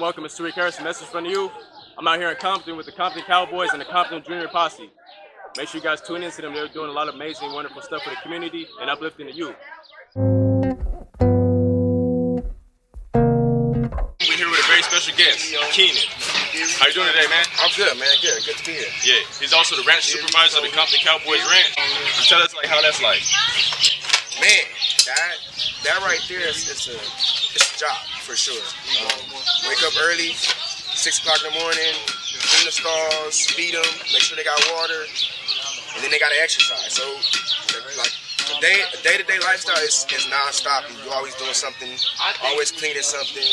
welcome. It's Tariq Harris, a message from you. I'm out here in Compton with the Compton Cowboys and the Compton Junior Posse. Make sure you guys tune into them. They're doing a lot of amazing, wonderful stuff for the community and uplifting the youth. We're here with a very special guest, Keenan. How you doing today, man? I'm good, man. Good to be here. Yeah, he's also the ranch supervisor of the Compton Cowboys ranch. So tell us how that's like. Man, that right there is it's a job for sure. Wake up early, 6 o'clock in the morning, clean the stalls, feed them, make sure they got water, and then they got to exercise. So, like, a day-to-day lifestyle is non-stop. You're always doing something, always cleaning something,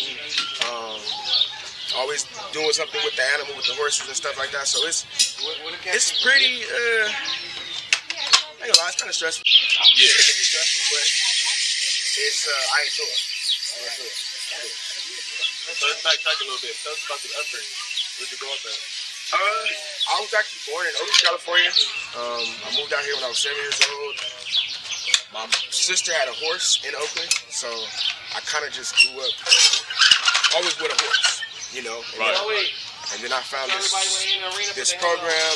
always doing something with the animal, with the horses and stuff like that. So it's pretty, I ain't gonna lie, it's kind of stressful. Yeah. It can be stressful, but it's, I enjoy it. So let's backtrack a little bit. Tell us about the upbringing. Where'd you grow up at? I was actually born in Oakland, California. I moved out here when I was 7 years old. My sister had a horse in Oakland, so I kind of just grew up always with a horse, you know. And then I found this program,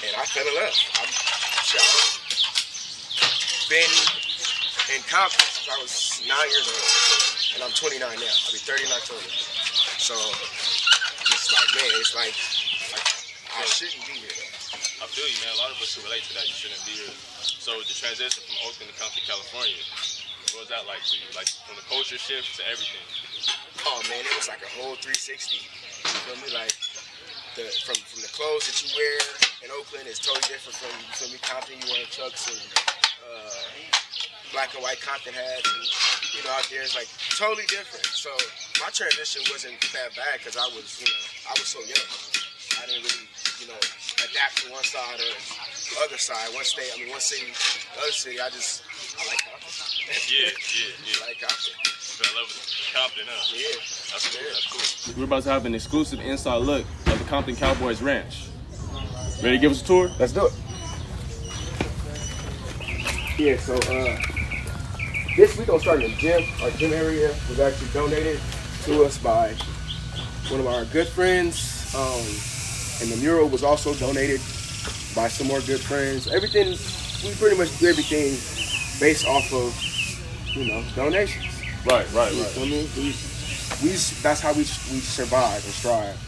and I fell in love. I've been in Compton since I was 9 years old, and I'm 29 now. I'll be 30 in October. So it's like I shouldn't be here. I feel you, man. A lot of us can relate to that. You shouldn't be here. So the transition from Oakland to Compton, California, what was that like for you? Like from the culture shift to everything? Oh man, it was like a whole 360. You feel me? Like from the clothes that you wear in Oakland is totally different from Compton. You wear chucks and black and white Compton hats, and out there it's like totally different. So my transition wasn't that bad because I was so young. I didn't really adapt to one side or the other side, one city, the other city. I like Compton. Yeah. I like Compton. Fell in love with Compton, huh? Yeah. That's cool. We're about to have an exclusive inside look of the Compton Cowboys ranch. Ready to give us a tour? Let's do it. Yeah, so this week gonna start in the gym. Our gym area was actually donated to us by one of our good friends. And the mural was also donated by some more good friends. Everything, we pretty much do everything based off of, donations. Right. You feel me? That's how we survive and strive.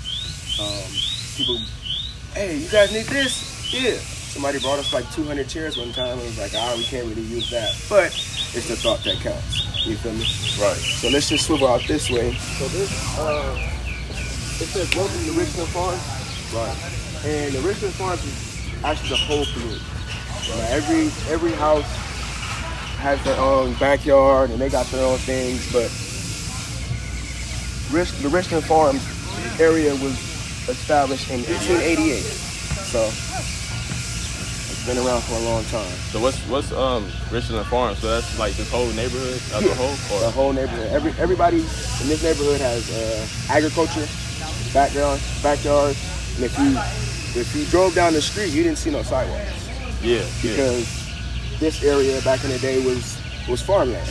People, hey, you guys need this? Yeah. Somebody brought us like 200 chairs one time and was like, we can't really use that. But it's the thought that counts. You feel me? Right. So let's just swivel out this way. So this, it says welcome to Richmond Farm. Right. And the Richmond Farms is actually the whole community. Every house has their own backyard and they got their own things, but the Richmond Farms area was established in 1888. So it's been around for a long time. So what's Richmond Farms? So that's like this whole neighborhood as a whole? Or? The whole neighborhood. Everybody in this neighborhood has agriculture, backyard. And if you drove down the street, you didn't see no sidewalks. Yeah. Because this area back in the day was farmland.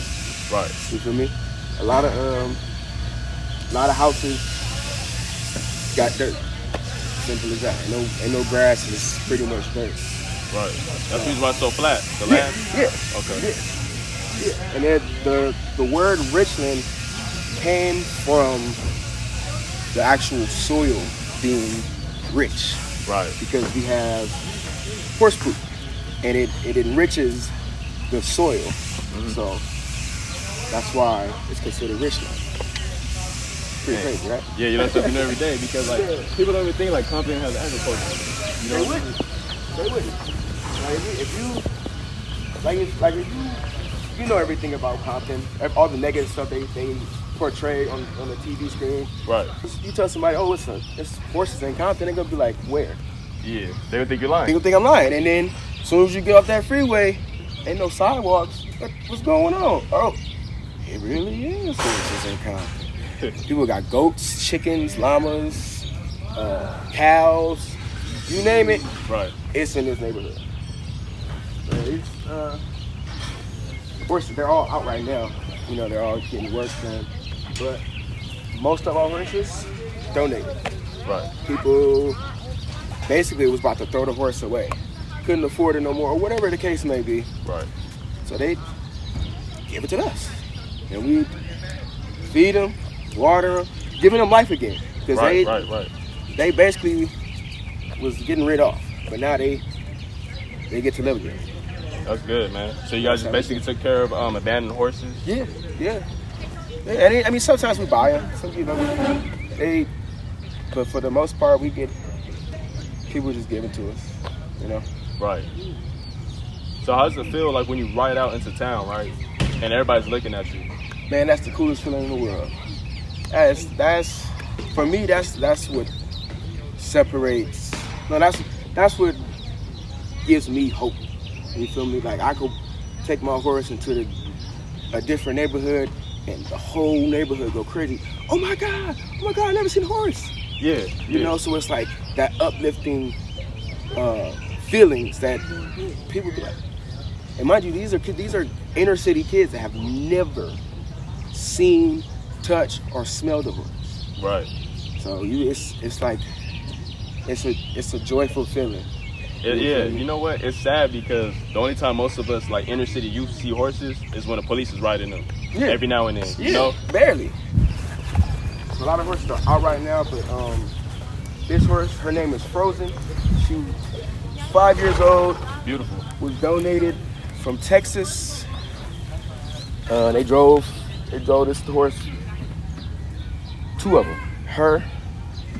Right. You feel me? A lot of houses got dirt. Simple as that. Ain't no grass. It's pretty much dirt. Right. That's the reason why it's so flat. The land. Yeah. Okay. Yeah. And then the word Richland came from the actual soil being rich, right? Because we have horse poop, and it enriches the soil, so that's why it's considered Richland. Pretty crazy, right? Yeah, you learn something every day because people don't even think like Compton has agriculture. They wouldn't. If you know everything about Compton, all the negative stuff they portray on the TV screen. Right. You tell somebody, oh, listen, there's horses in Compton, they're gonna be like, where? Yeah, they would think you're lying. They would think I'm lying. And then as soon as you get off that freeway, ain't no sidewalks. What's going on? Oh, it really is horses in Compton. People got goats, chickens, llamas, cows, you name it. Right. It's in this neighborhood. Horses, they're all out right now. They're all getting work done. But most of our horses donated. Right. People basically was about to throw the horse away. Couldn't afford it no more, or whatever the case may be. Right. So they give it to us. And we feed them, water them, giving them life again. Because they basically was getting rid of. But now they get to live again. That's good, man. So you guys just basically took care of abandoned horses? Yeah. And I mean, sometimes we buy them. Some people, but for the most part, we get people just give it to us, you know. Right. So how does it feel like when you ride out into town, right, and everybody's looking at you? Man, that's the coolest feeling in the world. That's for me. That's what separates. No, that's what gives me hope. You feel me? Like I could take my horse into a different neighborhood, and the whole neighborhood go crazy. Oh my God! I never seen a horse. Yeah. You know, so it's like that uplifting feelings that people be like. And mind you, these are inner city kids that have never seen, touched, or smelled a horse. Right. So it's like it's a joyful feeling. Yeah, you know what? It's sad because the only time most of us like inner city youth see horses is when the police is riding them. Yeah. Every now and then. Yeah. You know? Barely. So a lot of horses are out right now, but this horse, her name is Frozen. She's 5 years old. Beautiful. Was donated from Texas. They drove this horse. Two of them, her,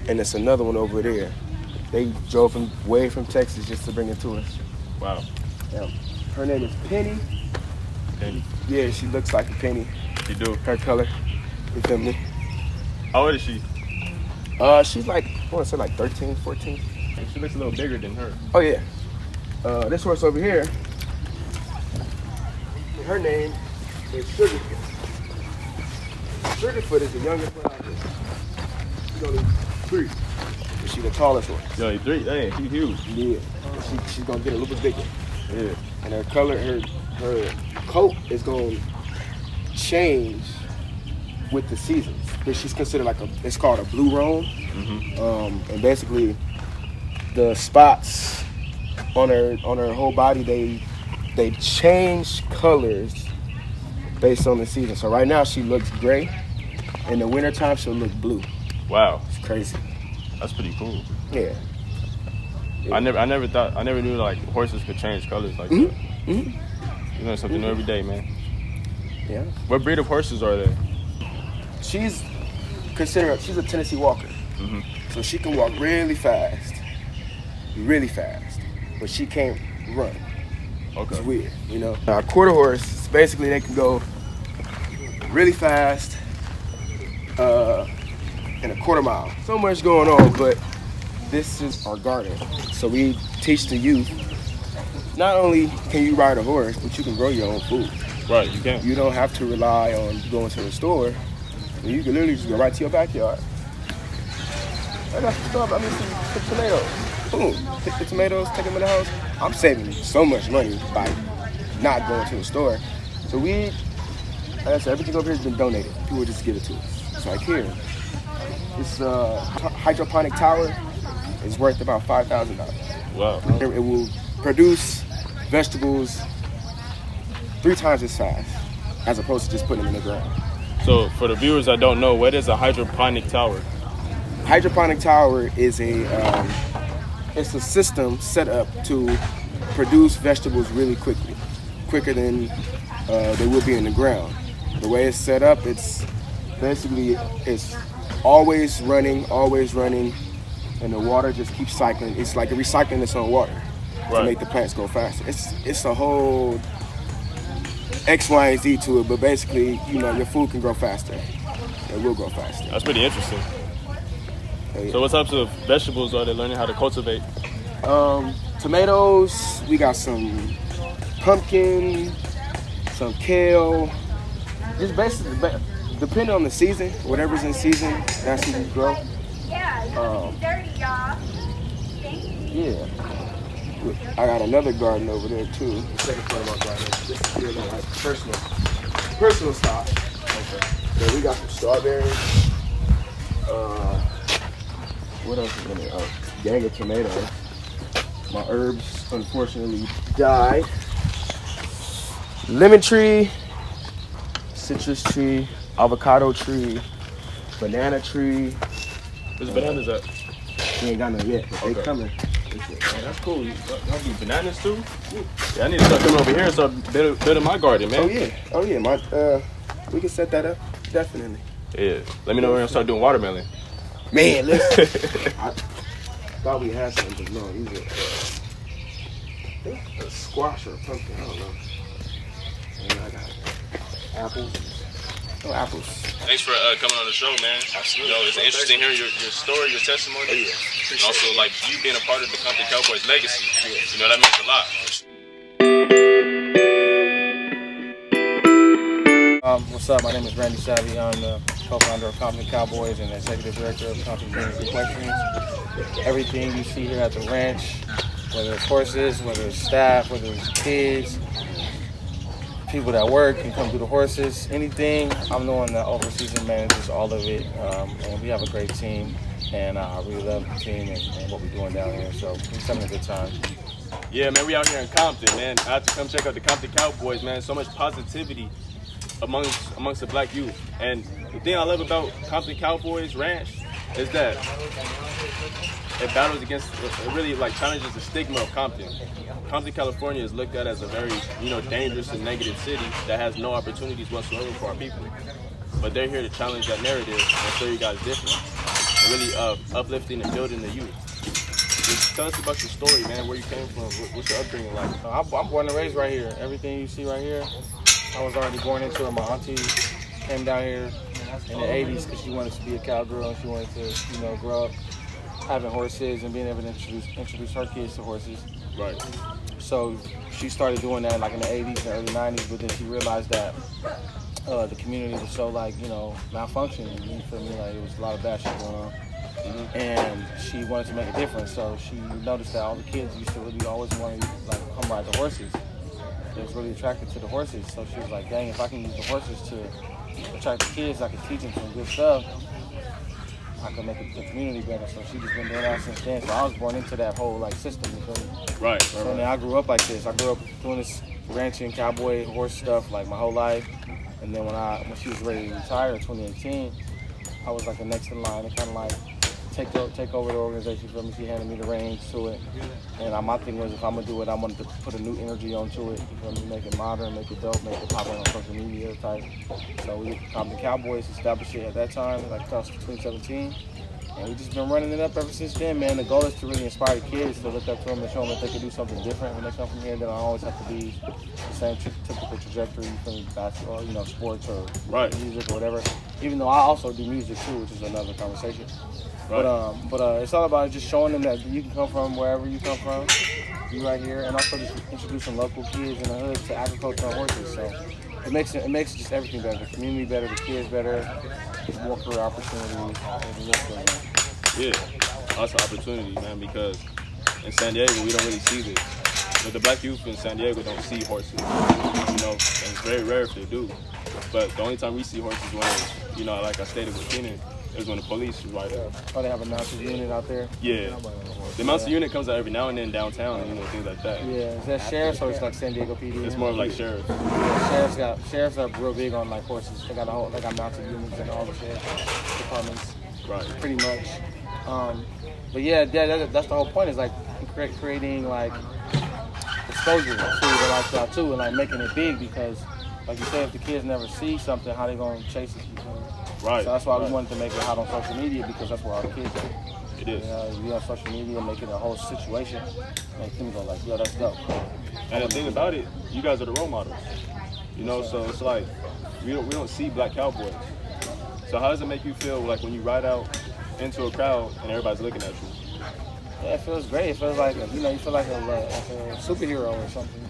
and it's another one over there. They drove from way from Texas just to bring it to us. Wow. Yeah. Her name is Penny. Penny. Yeah, she looks like a penny. She do. Her color. You feel me? How old is she? She's like, I want to say like 13, 14. She looks a little bigger than her. Oh yeah. This horse over here, her name is Sugarfoot. Sugarfoot is the youngest one out there. She's only 3. She's the tallest one. She's only 3? Dang, she's huge. Yeah. She's gonna get a little bit bigger. Yeah. And her color, her coat is gonna change with the seasons. But she's considered like it's called a blue roan. Mm-hmm. And basically the spots on her whole body, they change colors based on the season. So right now she looks gray. In the wintertime she'll look blue. Wow. It's crazy. That's pretty cool. Yeah. I never knew like horses could change colors like that. Mm-hmm. You learn something new every day, man. Yeah. What breed of horses are they? She's a Tennessee Walker. Mm-hmm. So she can walk really fast, but she can't run. Okay. It's weird, you know. A quarter horse, basically they can go really fast in a quarter mile. So much going on, but this is our garden. So we teach the youth, not only can you ride a horse, but you can grow your own food. Right, you can. You don't have to rely on going to the store. You can literally just go right to your backyard. I got some stuff, some tomatoes. Boom, pick the tomatoes, take them in the house. I'm saving so much money by not going to the store. So like I said, everything over here has been donated. People just give it to us. It's like here. This hydroponic tower is worth about $5,000. Wow. It will produce vegetables 3 times as fast as opposed to just putting them in the ground. So for the viewers that don't know, what is a hydroponic tower? Hydroponic tower is it's a system set up to produce vegetables really quicker than they would be in the ground. The way it's set up, it's always running, and the water just keeps cycling. It's like recycling its own water to make the plants go faster. It's a whole X, Y, and Z to it, but basically, your food can grow faster. It will grow faster. That's pretty interesting. Yeah. So what types of vegetables are they learning how to cultivate? Tomatoes, we got some pumpkin, some kale. Just basically, depending on the season, whatever's in season, that's what we grow. Dirty, y'all. Yeah. I got another garden over there too. The second part of my garden. This is like personal stock. Okay. So we got some strawberries. what else is in it? Oh, gang of tomatoes. My herbs, unfortunately, died. Lemon tree, citrus tree, avocado tree, banana tree. Where's the bananas at? We ain't got none yet, but they coming. Man, that's cool. Y'all do bananas too? Yeah, I need to start coming over here and start building my garden, man. Oh yeah. We can set that up, definitely. Yeah. Let me know when I start doing watermelon. Man, listen. I thought we had something, but no, these are a squash or a pumpkin. I don't know. And I got apples. No apples. Thanks for coming on the show, man. Absolutely. You know, it's interesting hearing your story, your testimony. Oh, yeah. And also, like, you being a part of the Compton Cowboys legacy. Yeah. You know, that means a lot. What's up? My name is RandySavvy. I'm the co-founder of Compton Cowboys and executive director of Compton Equestrian. Everything you see here at the ranch, whether it's horses, whether it's staff, whether it's kids, people that work and come do the horses, anything, I'm the one that oversees and manages all of it. And we have a great team, and I really love the team and what we're doing down here. So we're having a good time. Yeah, man, we out here in Compton, man. I have to come check out the Compton Cowboys, man. So much positivity amongst the black youth. And the thing I love about Compton Cowboys Ranch is that it battles against, it really like challenges the stigma of Compton. Compton, California is looked at as a very, dangerous and negative city that has no opportunities whatsoever for our people. But they're here to challenge that narrative and show you guys different. And really uplifting and building the youth. Just tell us about your story, man. Where you came from? What's your upbringing like? I'm born and raised right here. Everything you see right here, I was already born into it. My auntie came down here in the 80s because she wanted to be a cowgirl and she wanted to, grow up having horses and being able to introduce her kids to horses. Right. So she started doing that like in the 80s and early 90s, but then she realized that the community was so malfunctioning. You feel me? Like it was a lot of bad shit going on. Mm-hmm. And she wanted to make a difference. So she noticed that all the kids used to really always want to come ride the horses. They was really attracted to the horses. So she was like, dang, if I can use the horses to attract the kids, I can teach them some good stuff. I can make the community better. So she's just been doing that since then. So I was born into that whole system. You feel me? Right. So now I grew up like this. I grew up doing this ranching, cowboy, horse stuff like my whole life. And then when she was ready to retire in 2018, I was like the next in line to kind of take over the organization for me. She handed me the reins to it. And my thing was, if I'm gonna do it, I wanted to put a new energy onto it. You feel me? Make it modern, make it dope, make it popular on social media type. So we Compton Cowboys established it at that time, like 2017. And we've just been running it up ever since then, man. The goal is to really inspire the kids to look up to them and show them that they can do something different when they come from here. They don't always have to be the same typical trajectory from basketball, sports or music or whatever. Even though I also do music too, which is another conversation. Right. But it's all about just showing them that you can come from wherever you come from, you right here, and also just introducing local kids in the hood to agriculture and horses. So it makes just everything better. The community better, the kids better, more career opportunities. Yeah, lots of opportunities, man, because in San Diego, we don't really see this. But the black youth in San Diego don't see horses, and it's very rare if they do. But the only time we see horses when, like I stated with Keenan, is when the police is right there. Oh, they have a mounted unit out there? Yeah. The mounted unit comes out every now and then downtown, and things like that. Yeah, is that sheriffs or it's like San Diego PD? It's more of like sheriffs. Yeah, sheriffs are real big on horses. They got mounted units in all the sheriff departments. Right. Pretty much. But yeah, that's the whole point, is creating exposure to the lifestyle too, and making it big, because like you said, if the kids never see something, how they gonna chase it? Right. So that's why we wanted to make it hot on social media, because that's where our kids are. It is. You on social media, make it a whole situation, make them go yo, that's dope. And the thing about it, you guys are the role models. So it's like we don't see black cowboys. So how does it make you feel when you ride out into a crowd and everybody's looking at you? Yeah, it feels great. It feels like you feel like a superhero or something.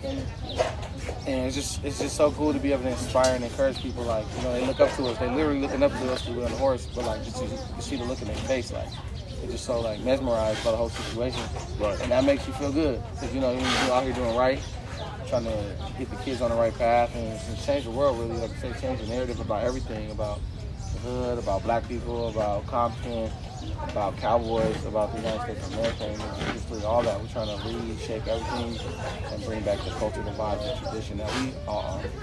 And it's just so cool to be able to inspire and encourage people. They look up to us. They literally looking up to us to be on the horse, but just to see the look in their face, they're just so mesmerized by the whole situation. Right. And that makes you feel good, because you're out here doing right, trying to get the kids on the right path and change the world, really. Like I say, change the narrative about everything, about the hood, about black people, about Compton, about cowboys, about the United States of America, and history, all that. We're trying to reshape everything and bring back the culture, the vibes, and tradition that we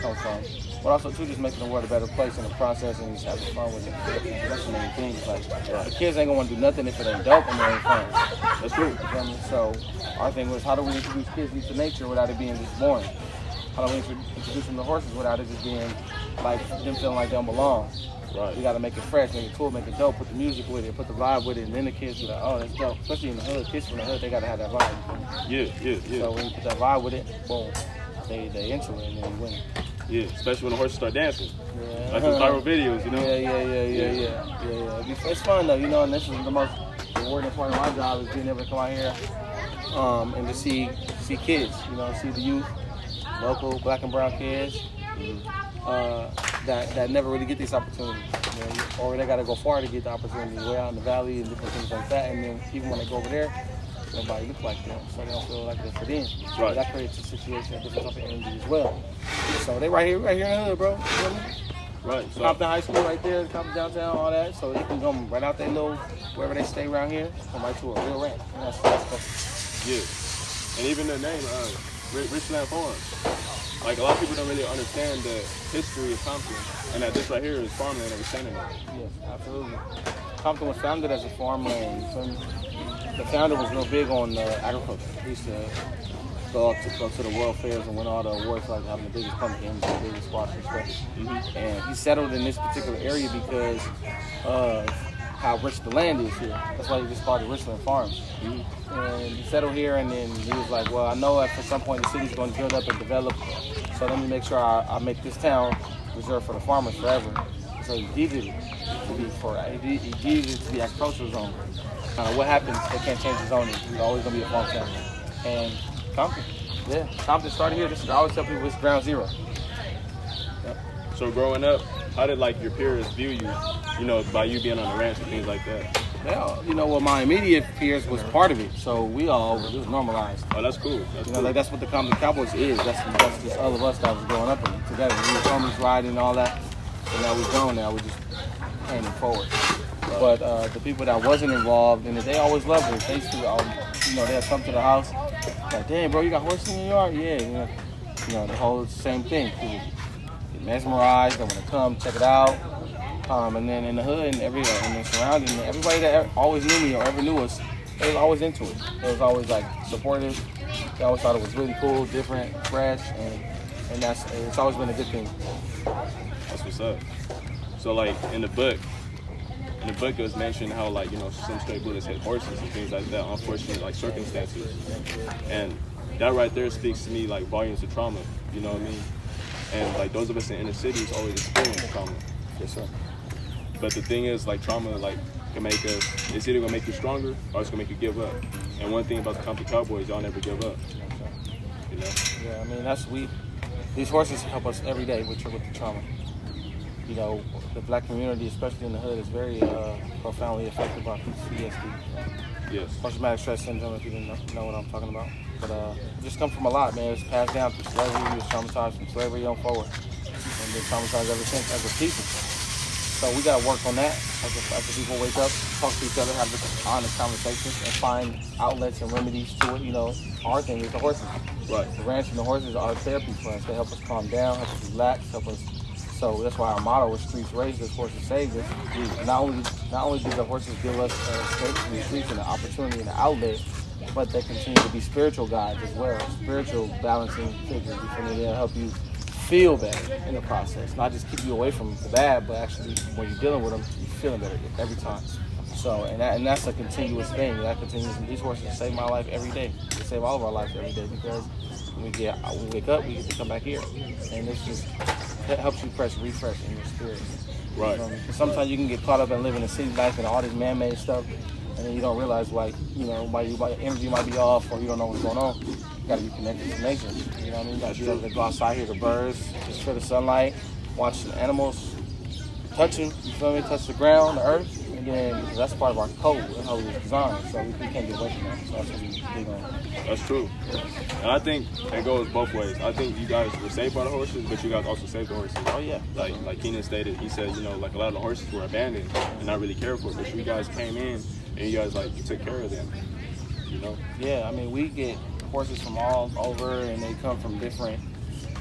come from. But also, too, just making the world a better place in the process and just having fun with it. That's the main thing. It's like, the kids ain't gonna want to do nothing if it ain't dope and it ain't fun. That's true. So, our thing was, how do we introduce kids into nature without it being just boring? How do we introduce them to horses without it just being like them feeling like they don't belong? Right. We got to make it fresh, make it cool, make it dope, put the music with it, put the vibe with it, and then the kids be like, oh, that's dope. Especially in the hood, kids from the hood, they got to have that vibe. Yeah. So when you put that vibe with it, boom, they into it and then you win. Yeah, especially when the horses start dancing. Yeah. Like those viral videos, you know? Yeah. It's fun though, you know, and this is the most rewarding part of my job is being able to come out here and to see kids, you know, see the youth, local black and brown kids. That never really get these opportunities, you know, or they got to go far to get the opportunity, way out in the valley and different things like that. And then even when they go over there, nobody looks like them, so they don't feel like they're fit in. Right. That creates a situation of different type of energy as well. So they right here in the hood, bro. You know what I mean? Right. So Compton High School right there, Compton downtown, all that. So they can come right out their little wherever they stay around here, come right to a real ranch. And that's yeah. And even the name, Richland Farms. Like, a lot of people don't really understand the history of Compton, and that this right here is farmland that we're standing on. Yes, absolutely. Compton was founded as a farmland. The founder was real big on agriculture. He used to go to the world fairs and win all the awards, like having the biggest pumpkins, the biggest squash and stuff. Mm-hmm. And he settled in this particular area because of how rich the land is here. That's why he just called it Richland Farms. Mm-hmm. And he settled here, and then he was like, well, I know at some point the city's going to build up and develop, so let me make sure I make this town reserved for the farmers forever. So he deeded it to be he deeded it to the agricultural zone. What happens, they can't change the zoning. It's always going to be a farm town. And Compton started here. I always tell people it's ground zero. Yep. So growing up, how did like your peers view you, you know, by you being on the ranch and things like that? Yeah, you know, well, my immediate peers was part of it, so it was normalized. Oh, that's cool. Like that's what the Compton Cowboys is. That's just all of us that was growing up in together. We were homies riding and all that. So now we're grown now. We're just paying it forward. But the people that wasn't involved in it, they always loved it. They used to, you know, they'd come to the house, like, damn, bro, you got horses in your yard? Yeah, you know, the whole same thing. People get mesmerized. They want to come check it out. And then in the hood and the surrounding, everybody that always knew me or ever knew us, they was always into it. They was always like supportive. They always thought it was really cool, different, fresh, and it's always been a good thing. That's what's up. So like in the book it was mentioned how, like, you know, some stray bullets hit horses and things like that, unfortunate like circumstances. And that right there speaks to me like volumes of trauma, you know what I mean? And like those of us in inner cities always experience trauma. Yes, sir. But the thing is, like, trauma, like, can make us, it's either gonna make you stronger or it's gonna make you give up. And one thing about the Compton Cowboys, y'all never give up. You know? Yeah, I mean, these horses help us every day with the trauma. You know, the black community, especially in the hood, is very profoundly affected by PTSD. Yes. Post-traumatic stress syndrome, if you didn't know what I'm talking about. But it just comes from a lot, man. It's passed down through slavery. We was traumatized from slavery on forward. And been traumatized ever since as a people. So we got to work on that as the people wake up, talk to each other, have honest conversations, and find outlets and remedies to it. You know, our thing is the horses. Right. The ranch and the horses are therapy for us. They help us calm down, help us relax, help us. So that's why our motto is "Streets raised us, horses saved us." Not only do the horses give us escape from the streets and an opportunity and an outlet, but they continue to be spiritual guides as well, spiritual balancing figures. They'll help you feel better in the process, not just keep you away from the bad, but actually when you're dealing with them, you're feeling better every time. So, and that's a continuous thing. That continues. And these horses save my life every day. They save all of our lives every day because when we wake up, we get to come back here, and it helps you refresh in your spirit. Right. Sometimes you can get caught up in living a city life and all this man-made stuff, and then you don't realize, like, you know, why your energy might be off or you don't know what's going on. You got to be connected to nature. You know what I mean? You got to be able to go outside, hear the birds, just feel the sunlight, watch the animals, touch them, you feel me? Touch the ground, the earth, And then that's part of our code and how it was designed. So we can't get away from that. So that's what we big on. That's true. And I think it goes both ways. I think you guys were saved by the horses, but you guys also saved the horses. Oh yeah. Like Keenan stated, he said, you know, like a lot of the horses were abandoned and not really cared for, but you guys came in and you guys like you took care of them. You know? Yeah, I mean, we get horses from all over, and they come from different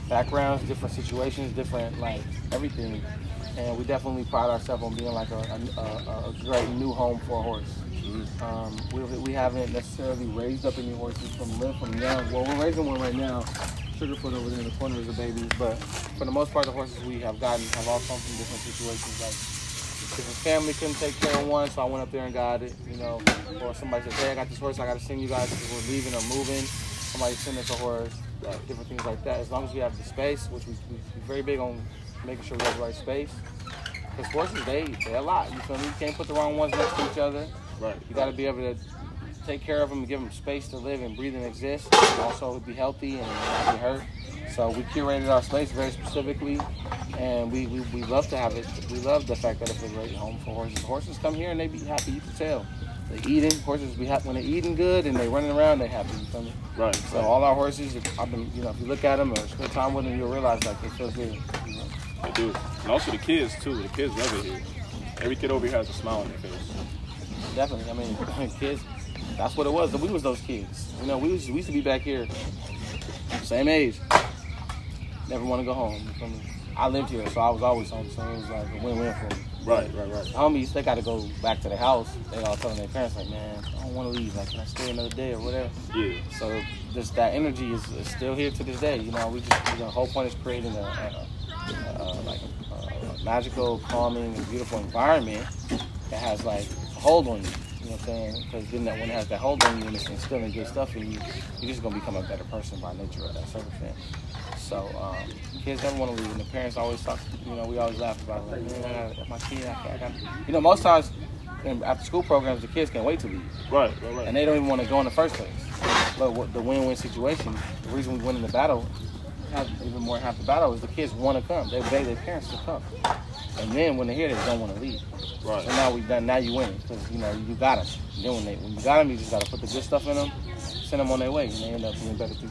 backgrounds, different situations, different like everything. And we definitely pride ourselves on being like a great new home for a horse. We haven't necessarily raised up any horses from young. Well, we're raising one right now. Sugarfoot over there in the corner is a baby, but for the most part, the horses we have gotten have all come from different situations. Like different family couldn't take care of one, so I went up there and got it. You know, or somebody said, "Hey, I got this horse. I got to send you guys because we're leaving or moving." Somebody send us a horse. Different things like that. As long as we have the space, which we're very big on making sure we have the right space. Because horses, they're a lot. You feel me? You can't put the wrong ones next to each other. Right. You got to be able to take care of them and give them space to live and breathe and exist, and also be healthy and not be hurt. So we curated our space very specifically, and we love to have it. We love the fact that it's a great home for horses. Horses come here and they be happy. You can tell. They eating. Horses be happy when they're eating good and they running around. They happy. You feel me? Right. So all our horses, I've been, you know, if you look at them or spend time with them, you'll realize like it feels good. You know? They do. And also the kids too. The kids love it here. Every kid over here has a smile on their face. Definitely. I mean, kids, that's what it was. We was those kids. You know, we used to be back here, same age. Never want to go home. You feel me? I lived here, so I was always home. So it was like a win-win for me. Right. Homies, they got to go back to the house. They all telling their parents like, man, I don't want to leave. Like, can I stay another day or whatever? Yeah. So just that energy is still here to this day. You know, we just the whole point is creating a magical, calming, and beautiful environment that has like a hold on you. You know what I'm saying? Because then when it has that hold on you and it's instilling good stuff in you, you're just gonna become a better person by nature of that circumstance. So kids never want to leave, and the parents always talk. You know, we always laugh about it. Like, man, my kid, I got. You know, most times in after school programs, the kids can't wait to leave. Right. And they don't even want to go in the first place. But what the win-win situation, the reason we win in the battle, even more than half the battle, is the kids want to come. They beg their parents to come. And then when they're here, they don't want to leave. Right. So now you win because you know you got them. Then when you got them, you just got to put the good stuff in them, send them on their way, and they end up being better people.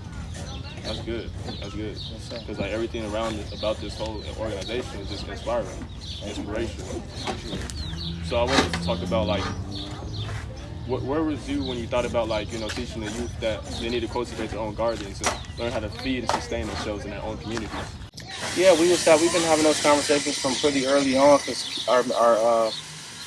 That's good. Yes, sir. Because like everything around about this whole organization is just inspiring, inspirational. So I wanted to talk about like, where was you when you thought about like, you know, teaching the youth that they need to cultivate their own gardens and learn how to feed and sustain themselves in their own communities? Yeah, we've been having those conversations from pretty early on because our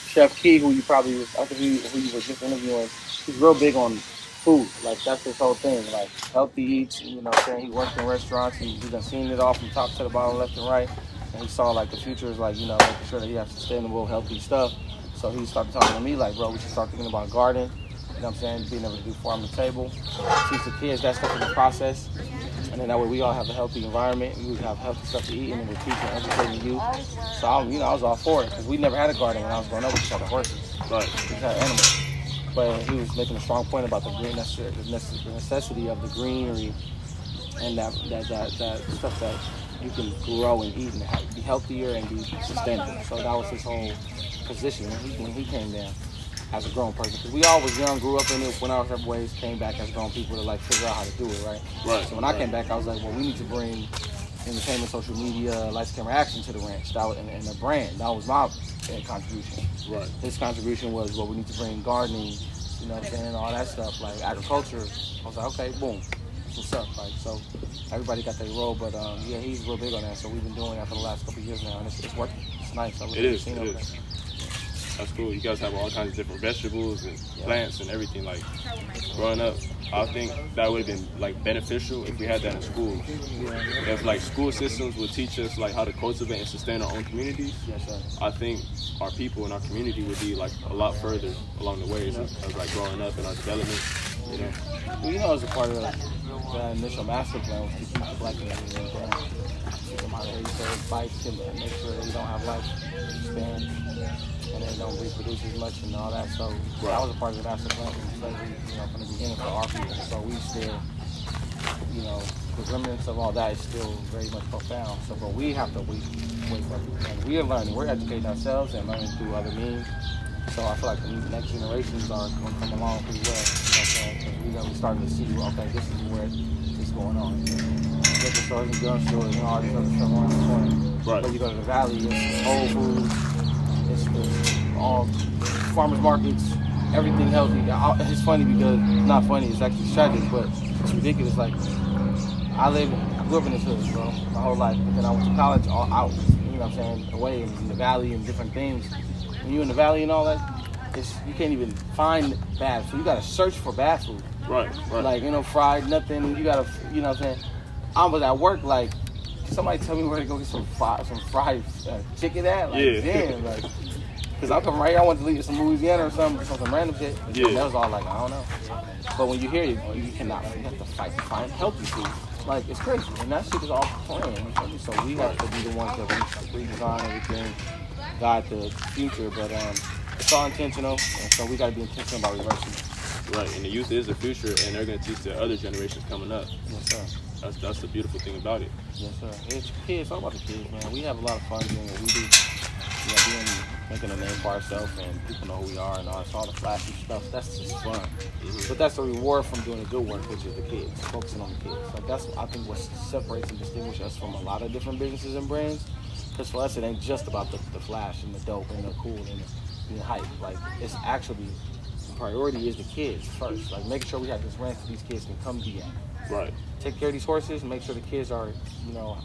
Chef Key, who you were just interviewing, he's real big on food. Like that's his whole thing, like healthy eats. You know, saying he worked in restaurants and he's done seen it all from top to the bottom, left and right. And he saw like the future is like, you know, making sure that he has sustainable, healthy stuff. So he started talking to me like, bro, we should start thinking about garden. You know what I'm saying? Being able to do farm to table, teach the kids that stuff in the process. And then that way we all have a healthy environment. We have healthy stuff to eat, and then we're teaching and educating youth. So I was all for it because we never had a garden when I was growing up. We just had the horses. Right. We just had animals. But he was making a strong point about the necessity of the greenery and that stuff that you can grow and eat and be healthier and be sustainable. So that was his whole position when he came down as a grown person. Because we all was young, grew up in it, went our separate ways, came back as grown people to like figure out how to do it, right? Right. So when I came back, I was like, well, we need to bring entertainment, social media, lights, camera, action to the ranch. That was, and a brand. That was my contribution. Right. His contribution was, well, we need to bring gardening, you know what I'm saying, all that stuff, like agriculture. I was like, okay, boom, that's what's up. Like, so everybody got their role, but yeah, he's real big on that. So we've been doing that for the last couple of years now, and it's working. It's nice. It is. That's cool. You guys have all kinds of different vegetables and plants and everything. Like growing up, I think that would have been like beneficial if we had that in school. If like school systems would teach us like how to cultivate and sustain our own communities, I think our people in our community would be like a lot further along the ways of like growing up and our development. You know. Well, you know, as a part of the initial master plan was to keep the black community down. Keep them out of research, bikes, and make sure that we don't have lifespan. And they don't reproduce as much and all that. So that was a part of the master plan from slavery, you know, from the beginning for our people. So we still, you know, the remnants of all that is still very much profound. So, but we have to wake up. And we are learning. We're educating ourselves and learning through other means. So I feel like the next generations are going to come along pretty well. You know what I'm saying? Because we're starting to see, okay, this is where it's going on. Liquor stores and gun stores and all this other stuff around the corner. Right. But you go to the valley, it's Whole Foods, it's all farmers markets, everything healthy. It's funny because, not funny, it's actually tragic, but it's ridiculous. Like, I grew up in this hood, bro, my whole life. But then I went to college all out, you know what I'm saying, away in the valley and different things. When you're in the valley and all that, you can't even find bad food. You gotta search for bad food. Right. Like, fried nothing. You gotta, you know what I'm saying? I was at work, like, somebody tell me where to go get some fried chicken at? Like, yeah. Damn, like, because I'm coming right here, I want to leave some Louisiana or something, some random shit. Yeah. And that was all like, I don't know. But when you hear it, you have to fight to find healthy food. Like, it's crazy. And that shit is all planned, you feel me? So we have to be the ones that redesign everything, guide the future, but it's all intentional, and so we got to be intentional about reversing it. Right, and the youth is the future, and they're going to teach the other generations coming up. Yes, sir. That's the beautiful thing about it. Yes, sir. It's kids, all about the kids, man. We have a lot of fun doing what we do. Making a name for ourselves, and people know who we are, and all the flashy stuff. That's just fun. Mm-hmm. But that's the reward from doing the good work, which is the kids, focusing on the kids. Like, that's, I think, what separates and distinguishes us from a lot of different businesses and brands. Because for us, it ain't just about the flash and the dope and the cool and the hype. Like, it's actually, the priority is the kids first. Like, making sure we have this ranch that these kids can come be at. Right. Take care of these horses, make sure the kids are,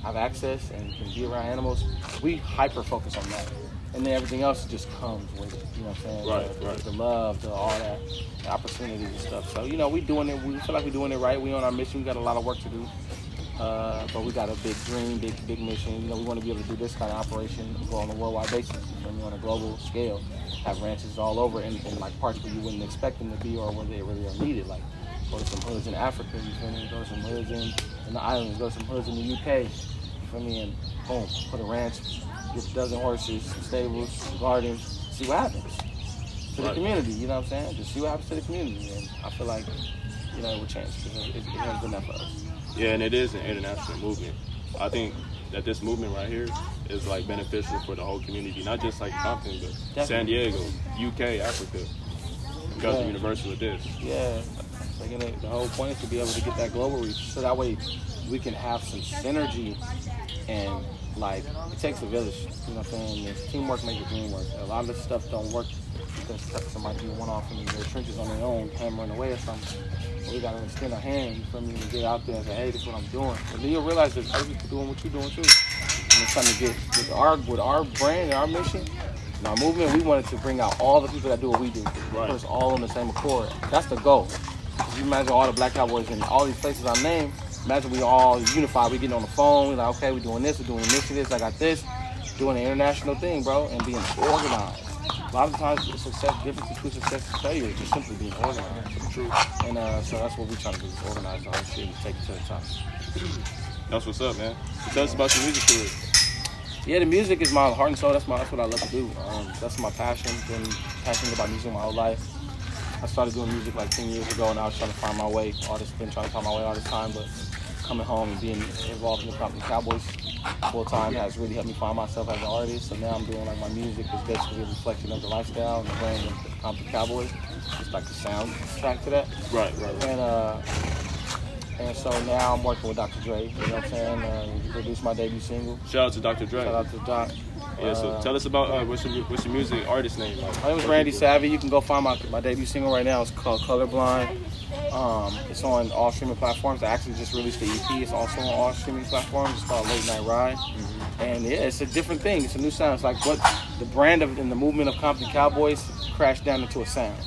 have access and can be around animals. We hyper focus on that. And then everything else just comes with it. You know what I'm saying? Right. The love, all that, the opportunities and stuff. So, we doing it. We feel like we're doing it right. We on our mission. We got a lot of work to do. But we got a big dream, big mission. We want to be able to do this kind of operation, go on a worldwide basis, on a global scale, have ranches all over in like parts where you wouldn't expect them to be or where they really are needed. Like, go to some hoods in Africa, you feel me? Go to some hoods in the islands, go to some hoods in the UK, you feel me? And boom, put a ranch, get a dozen horses, some stables, some gardens, see what happens to the community, you know what I'm saying? Just see what happens to the community. And I feel like, it will change because it has been enough for us. Yeah, and it is an international movement. I think that this movement right here is like beneficial for the whole community, not just like Compton, but Definitely. San Diego, UK, Africa. You guys are universal with this. Yeah, like, the whole point is to be able to get that global reach, so that way we can have some synergy. And like, it takes a village, you know what I'm saying? It's teamwork makes the dream work. A lot of this stuff don't work because somebody be one off in their trenches on their own, hammering away or something. So we gotta extend our hand, you feel me, and get out there and say, hey, this is what I'm doing. And then you'll realize that other people doing what you're doing too. And it's time to get with our brand and our mission and our movement. We wanted to bring out all the people that do what we do. Right. Put us all on the same accord. That's the goal. If you imagine all the Black Cowboys in all these places I named, imagine we all unified. We getting on the phone, we're like, okay, we're doing this, we're doing initiatives, I got this, doing an international thing, bro, and being organized. A lot of times, the difference between success and failure is just simply being organized. True. And so that's what we're trying to do, is organize the whole shit and take it to the top. That's what's up, man. So tell us about your music career. Yeah, the music is my heart and soul. That's what I love to do. That's my passion. Been passionate about music my whole life. I started doing music like 10 years ago, and I was trying to find my way. Been trying to find my way all this time, but coming home and being involved in the Compton Cowboys full time has really helped me find myself as an artist. So now I'm doing like my music is basically a reflection of the lifestyle and the brand of the Compton Cowboys. It's like the soundtrack to that. Right. And so now I'm working with Dr. Dre. You know what I'm saying? He produced my debut single. Shout out to Dr. Dre. Shout out to Doc. Yeah, so tell us about what's your music artist name? Like, my name is RandySavvy. You can go find my debut single right now. It's called Colorblind. It's on all streaming platforms. I actually just released the EP. It's also on all streaming platforms. It's called Late Night Ride. Mm-hmm. And yeah, it's a different thing. It's a new sound. It's like what the brand of and the movement of Compton Cowboys crashed down into a sound.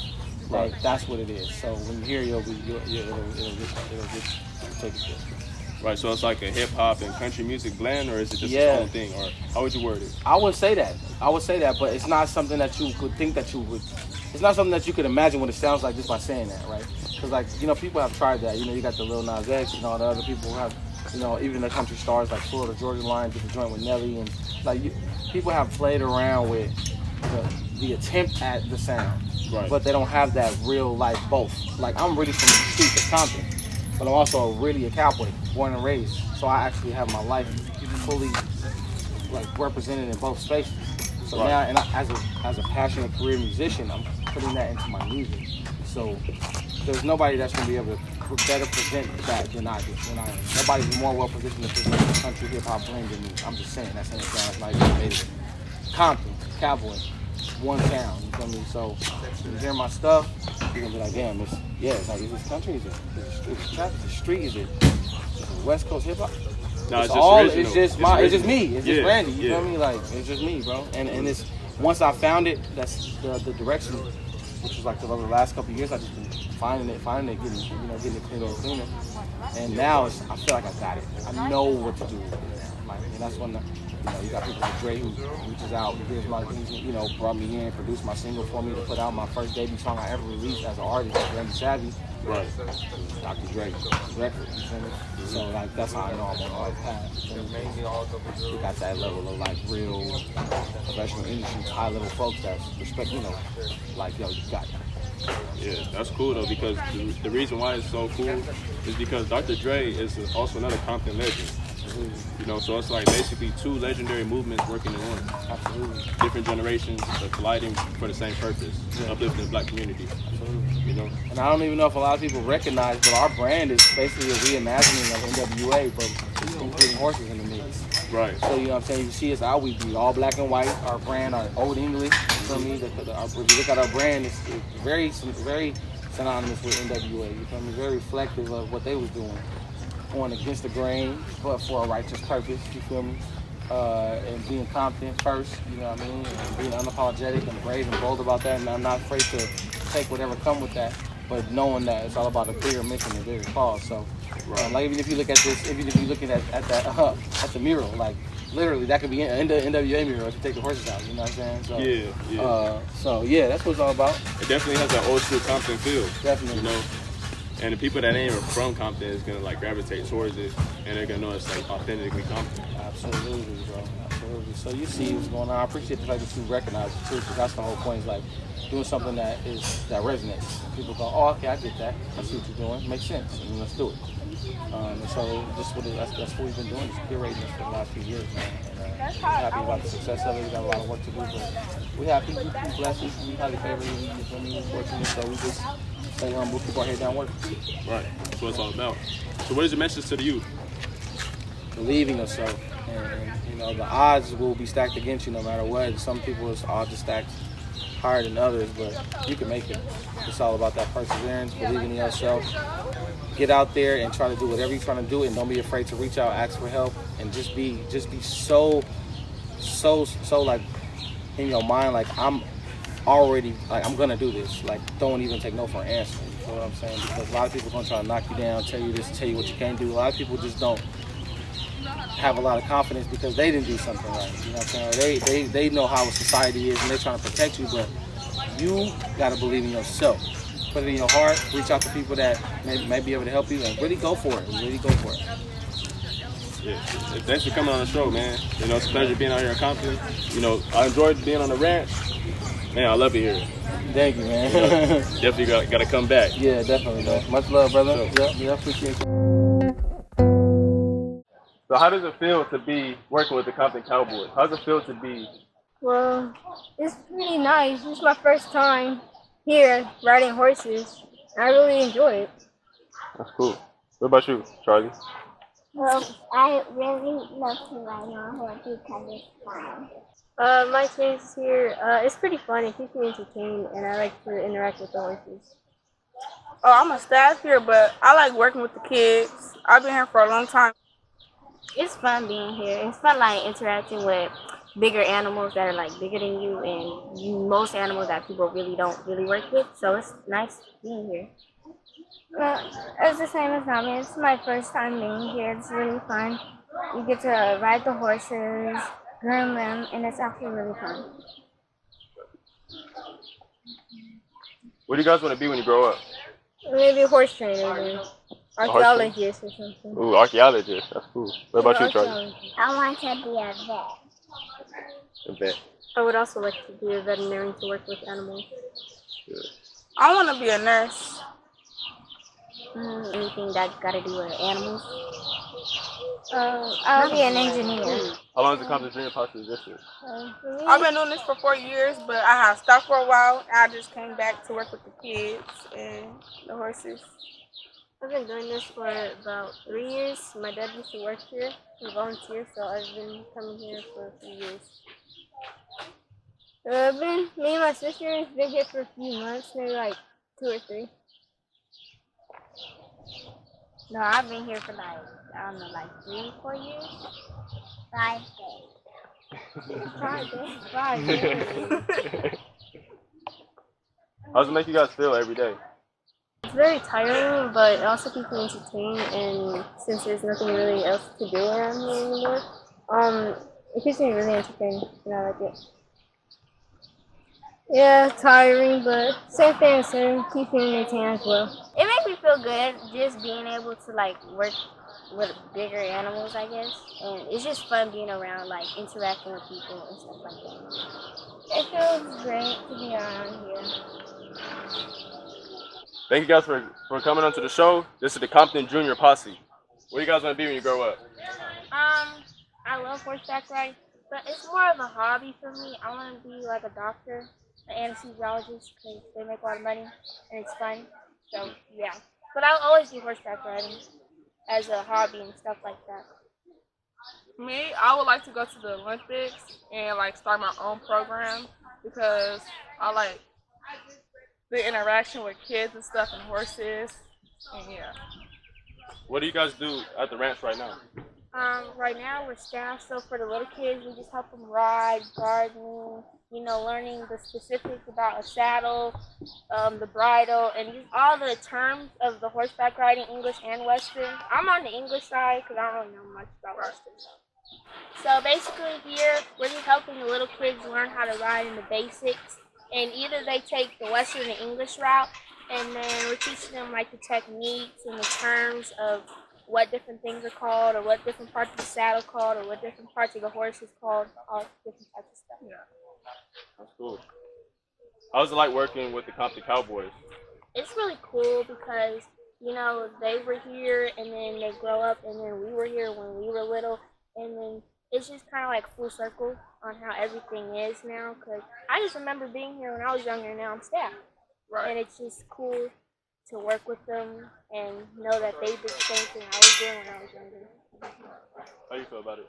Like, that's what it is. So when you hear it, it'll take it there. Right, so it's like a hip hop and country music blend, or is it just its own thing, or how would you word it? I would say that, but it's not something that you could think that you would. It's not something that you could imagine what it sounds like just by saying that, right? Because like, people have tried that. You got the Lil Nas X, the other people who have, even the country stars like Florida Georgia Line did the joint with Nelly, and like people have played around with the attempt at the sound, right? But they don't have that real life both. Like, I'm really from the streets of Compton, but I'm also really a cowboy, born and raised. So I actually have my life fully like represented in both spaces. So now, and as a passionate career musician, I'm putting that into my music. So there's nobody that's gonna be able to better present that than I do. Nobody's more well positioned to present the country hip hop blend than me. I'm just saying that's an example. It's not even debatable. Compton, Cowboy, one town. You feel me? So when you hear my stuff, you're gonna be like, damn, it's like, is this country? Is it trap? Is it street? Is it West Coast hip hop? No, it's just me. It's just Randy. You feel me? Like, it's just me, bro. And it's once I found it, that's the direction, which was like over the last couple of years. I just been finding it, getting it cleaner and cleaner. And now I feel like I got it. I know what to do with it now. Like, and that's when you got people like Dre who reaches out, brought me in, produced my single for me to put out my first debut song I ever released as an artist, RandySavvy. Right. Dr. Dre record, you feel me? So like that's how I know I'm on the right path. We got that level of like real professional industry, high level folks that respect, like, yo, you got it. Yeah, that's cool though, because the reason why it's so cool is because Dr. Dre is also another Compton legend. So it's like basically two legendary movements working in one. Absolutely. Different generations but colliding for the same purpose, uplifting the black community. Absolutely. And I don't even know if a lot of people recognize, but our brand is basically a reimagining of NWA, but including horses in the mix. Right. So, you know what I'm saying? You see us out, we be all black and white. Our brand, our Old English, you feel me? If you look at our brand, it's very synonymous with NWA. You feel me? Very reflective of what they was doing. Going against the grain, but for a righteous purpose, you feel me? And being Compton first, you know what I mean? And being unapologetic and brave and bold about that. And I'm not afraid to take whatever come with that, but knowing that it's all about a bigger mission and a bigger cause. So, like even if you look at this, even if you're looking at that, at the mural, like literally that could be an NWA mural if you take the horses out, you know what I'm saying? So, yeah. That's what it's all about. It definitely has that old school Compton feel. Definitely. And the people that ain't even from Compton is gonna like gravitate towards it, and they're gonna know it's like authentically Compton. Absolutely, bro. Absolutely. So you see what's going on. I appreciate the fact that you recognize it too, because that's the whole point. Is like doing something that resonates. People go, oh, okay, I get that. I see what you're doing. Makes sense. And let's do it. And so that's what we've been doing. Just curating this for the last few years, man. And we're happy about the success of it. We got a lot of work to do, but we're happy. We're blessed. We highly favored. You feel me? We're fortunate. So we just stay humble, keep our head down, work. Right. That's what it's all about. So what is your message to the youth? Believe in yourself. And the odds will be stacked against you no matter what. Some people's odds are stacked higher than others, but you can make it. It's all about that perseverance, believing in yourself. Get out there and try to do whatever you're trying to do, and don't be afraid to reach out, ask for help, and just be so like in your mind, like I'm gonna do this. Like, don't even take no for an answer. You know what I'm saying? Because a lot of people are gonna try to knock you down, tell you this, tell you what you can't do. A lot of people just don't have a lot of confidence because they didn't do something right. You know what I'm saying? They know how society is and they're trying to protect you, but you gotta believe in yourself. Put it in your heart, reach out to people that may be able to help you, and really go for it. Really go for it. Yeah. Thanks for coming on the show, man. It's a pleasure being out here in Compton. I enjoyed being on the ranch. Man, I love it here. Thank you, man. Definitely got to come back. Yeah, definitely, man. Much love, brother. Yeah, appreciate you. So how does it feel to be working with the Compton Cowboys? How does it feel to be? Well, it's pretty nice. This is my first time here riding horses. I really enjoy it. That's cool. What about you, Charlie? Well, I really love to ride on a horse because it's fun. My experience here, it's pretty fun. It keeps me entertained, and I like to interact with the horses. Oh, I'm a staff here, but I like working with the kids. I've been here for a long time. It's fun being here. It's fun, like, interacting with bigger animals that are, like, bigger than you, and most animals that people don't really work with. So it's nice being here. Well, it's the same as Nami. It's my first time being here. It's really fun. You get to ride the horses, groom them, and it's actually really fun. What do you guys want to be when you grow up? Maybe a horse trainer, archaeologist or something. Ooh, archaeologist. That's cool. What about you, Charlie? I want to be a vet. A vet. I would also like to be a veterinarian to work with animals. Good. I want to be a nurse. Anything that got to do with animals. I'll be an engineer. How long has the Compton Junior Posse existed? I've been doing this for 4 years, but I have stopped for a while. I just came back to work with the kids and the horses. I've been doing this for about 3 years. My dad used to work here and volunteer, so I've been coming here for a few years. Me and my sister have been here for a few months, maybe like 2 or 3. No, I've been here for like, I don't know, like 3, 4 years. 5 days. 5 days. 5 days. How does it make you guys feel every day? It's very tiring, but it also keeps me entertained, and since there's nothing really else to do around here anymore, it keeps me really entertained, and I like it. Yeah, tiring, but same thing, same, keep me entertained as well. It makes me feel good just being able to like work with bigger animals, I guess, and it's just fun being around, like interacting with people and stuff like that. It feels great to be around here. Thank you guys for coming onto the show. This is the Compton Junior Posse. What do you guys want to be when you grow up? I love horseback riding, but it's more of a hobby for me. I want to be like a doctor, an anesthesiologist, because they make a lot of money and it's fun. So yeah, but I'll always do horseback riding as a hobby and stuff like that. Me, I would like to go to the Olympics and like start my own program because I like the interaction with kids and stuff and horses, and yeah. What do you guys do at the ranch right now? Right now we're staff, so for the little kids, we just help them ride, gardening, learning the specifics about a saddle, the bridle, and just all the terms of the horseback riding, English and Western. I'm on the English side because I don't really know much about Western. So basically here, we're just helping the little kids learn how to ride in the basics. And either they take the Western and English route, and then we're teaching them like the techniques and the terms of what different things are called, or what different parts of the saddle called, or what different parts of the horse is called, all different types of stuff. Yeah. That's cool. How's it like working with the Compton Cowboys? It's really cool because, they were here, and then they grow up, and then we were here when we were little, and then it's just kind of like full circle on how everything is now, because I just remember being here when I was younger, and now I'm staff. Right. And it's just cool to work with them and know that they did the same thing I was doing when I was younger. How do you feel about it?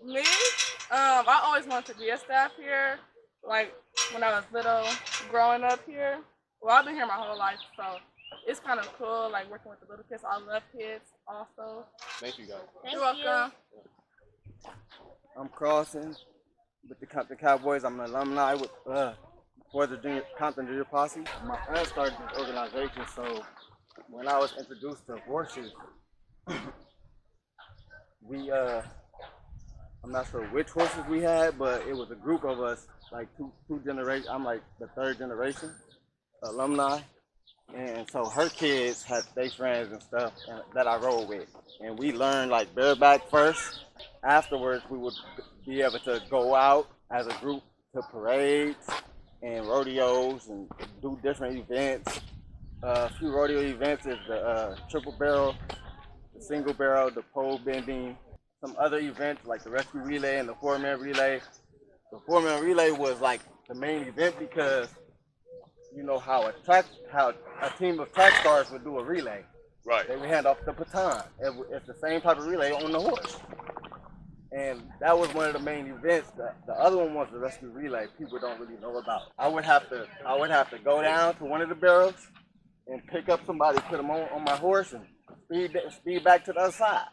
Me, I always wanted to be a staff here, like when I was little, growing up here. Well, I've been here my whole life, so it's kind of cool, like working with the little kids. I love kids also. Thank you guys. You're welcome. I'm Crossing with the Compton Cowboys. I'm an alumni for the Compton Junior Posse. My friends started this organization, so when I was introduced to horses, I'm not sure which horses we had, but it was a group of us, like two generations. I'm like the 3rd generation alumni. And so her kids had their friends and stuff that I rode with. And we learned like bareback first. Afterwards, we would be able to go out as a group to parades and rodeos and do different events. A few rodeo events is the triple barrel, the single barrel, the pole bending, some other events like the rescue relay and the 4-man relay. The 4-man relay was like the main event because you know how a team of track stars would do a relay. Right. They would hand off the baton. It's the same type of relay on the horse. And that was one of the main events. The other one was the rescue relay. People don't really know about. I would have to go down to one of the barrels and pick up somebody, put them on my horse, and speed back to the other side.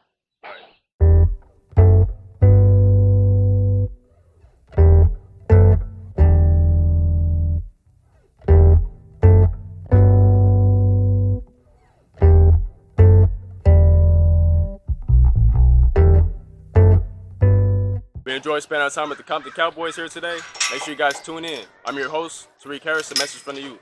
We enjoyed spending our time with the Compton Cowboys here today. Make sure you guys tune in. I'm your host, Tariq Harris, a message from the youth.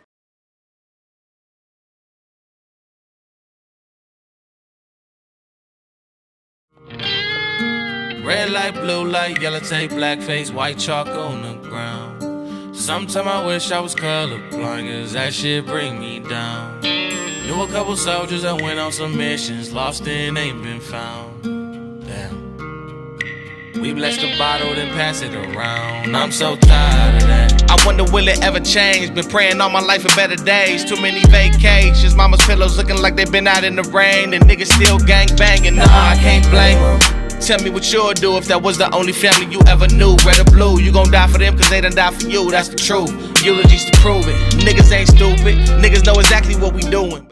Red light, blue light, yellow tape, black face, white chalk on the ground. Sometime I wish I was colorblind, cause that shit bring me down. Knew a couple soldiers that went on some missions, lost and ain't been found. We bless the bottle, then pass it around. I'm so tired of that. I wonder will it ever change? Been praying all my life for better days. Too many vacations. Mama's pillows looking like they been out in the rain. And niggas still gang banging. Nah, I can't blame them. Tell me what you'll do if that was the only family you ever knew. Red or blue, you gon' die for them cause they done die for you. That's the truth. Eulogies to prove it. Niggas ain't stupid. Niggas know exactly what we doing.